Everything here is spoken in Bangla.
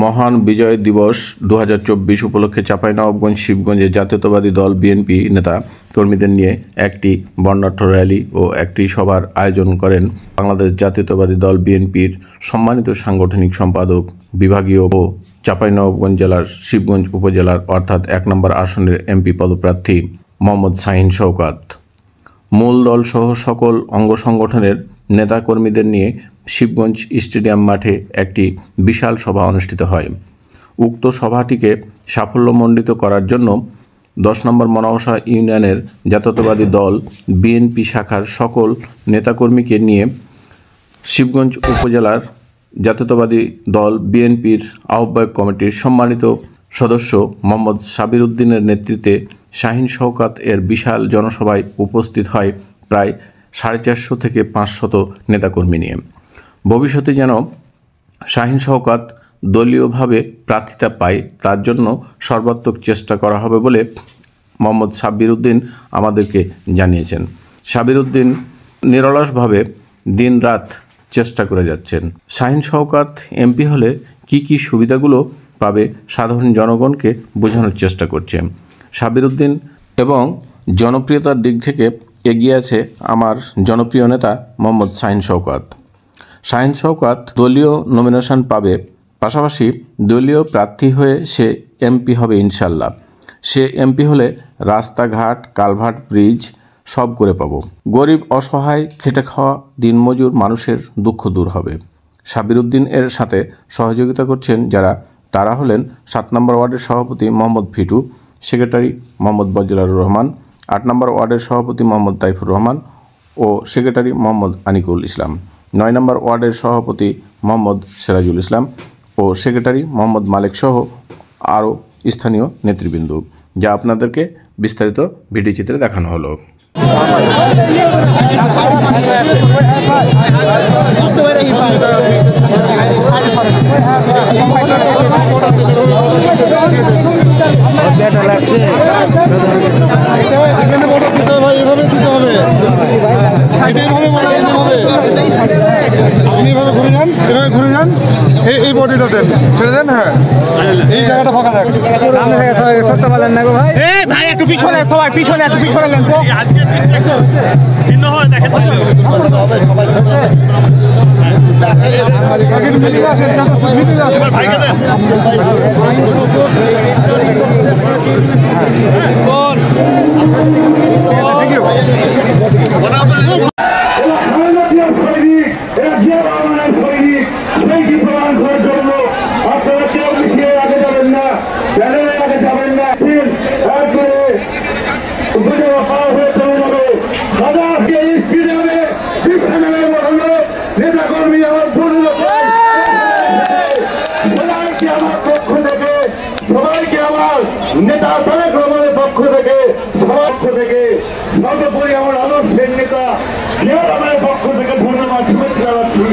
মহান বিজয় দিবস 2024 উপলক্ষে চাঁপাইনবাবগঞ্জ শিবগঞ্জে জাতীয়তাবাদী দল বিএনপি নেতা কর্মীদের নিয়ে একটি বর্ণাঢ্য র্যালি ও একটি সভার আয়োজন করেন বাংলাদেশ জাতীয়তাবাদী দল বিএনপির সম্মানিত সাংগঠনিক সম্পাদক বিভাগীয় ও চাঁপাইনবাবগঞ্জ জেলার শিবগঞ্জ উপজেলার অর্থাৎ 1 নম্বর আসনের এমপি পদপ্রার্থী মোহাম্মদ শাহীন শওকত। মূল দল সহ সকল অঙ্গ সংগঠনের নেতাকর্মীদের নিয়ে শিবগঞ্জ স্টেডিয়াম মাঠে একটি বিশাল সভা অনুষ্ঠিত হয়। উক্ত সভাটিকে সাফল্যমণ্ডিত করার জন্য 10 নম্বর মনাবসা ইউনিয়নের জাতীয়তাবাদী দল বিএনপি শাখার সকল নেতাকর্মীকে নিয়ে শিবগঞ্জ উপজেলার জাতীয়তাবাদী দল বিএনপির আহ্বায়ক কমিটির সম্মানিত সদস্য মোহাম্মদ সাবির উদ্দিনের নেতৃত্বে শাহীন শওকত এর বিশাল জনসভায় উপস্থিত হয় প্রায় 450 থেকে 500 নেতাকর্মী নিয়ে। ভবিষ্যতে যেন শাহীন শওকত দলীয়ভাবে প্রার্থিতা পায় তার জন্য সর্বাত্মক চেষ্টা করা হবে বলে মোহাম্মদ সাবির উদ্দিন আমাদেরকে জানিয়েছেন। সাবির উদ্দিন নিরলসভাবে দিনরাত চেষ্টা করে যাচ্ছেন। শাহীন শওকত এমপি হলে কি সুবিধাগুলো পাবে সাধারণ জনগণকে বোঝানোর চেষ্টা করছে। সাবির উদ্দিন এবং জনপ্রিয়তার দিক থেকে এগিয়ে আছে আমার জনপ্রিয় নেতা মোহাম্মদ শাহীন শওকত। শাহীন শওকত দলীয় নমিনেশন পাবে, পাশাপাশি দলীয় প্রার্থী হয়ে সে এমপি হবে ইনশাল্লাহ। সে এমপি হলে রাস্তাঘাট, কালভার্ট, ব্রিজ সব করে পাবো। গরিব, অসহায়, খেটে খাওয়া দিনমজুর মানুষের দুঃখ দূর হবে। সাবির উদ্দিন এর সাথে সহযোগিতা করছেন যারা, তারা হলেন 7 নম্বর ওয়ার্ডের সভাপতি মোহাম্মদ ফিটু, সেক্রেটারি মোহাম্মদ বজলারুর রহমান, 8 নম্বর ওয়ার্ডের সভাপতি মোহাম্মদ তাইফুর রহমান ও সেক্রেটারি মোহাম্মদ আনিকুল ইসলাম, 9 নম্বর ওয়ার্ডের সভাপতি মোহাম্মদ সিরাজুল ইসলাম ও সেক্রেটারি মোহাম্মদ মালিক সহ আরও স্থানীয় নেতৃবৃন্দ, যা আপনাদেরকে বিস্তারিত ভিডিও চিত্রে দেখানো হলো। এই বডিটা দেন, ছেড়ে দেন। হ্যাঁ, এই জায়গাটা ফাঁকা থাক। সত্য বলেন না গো ভাই। ভাই একটু পিছনে, সবাই পিছনে, একটু পিছনে নেন তো। আজকে ভিন্ন হয় দেখেন তাহলে হবে সবাই সাথে। এবার ভাইকে দেন। কোন নেতাকর্মী আমার সবাইকে আমার নেতা তারেক রহমানের পক্ষ থেকে সর্বোপরি আমার আদর্শের নেতা জিয়া রহমানের পক্ষ থেকে ধন্যবাদ, শুভেচ্ছা জানাচ্ছি।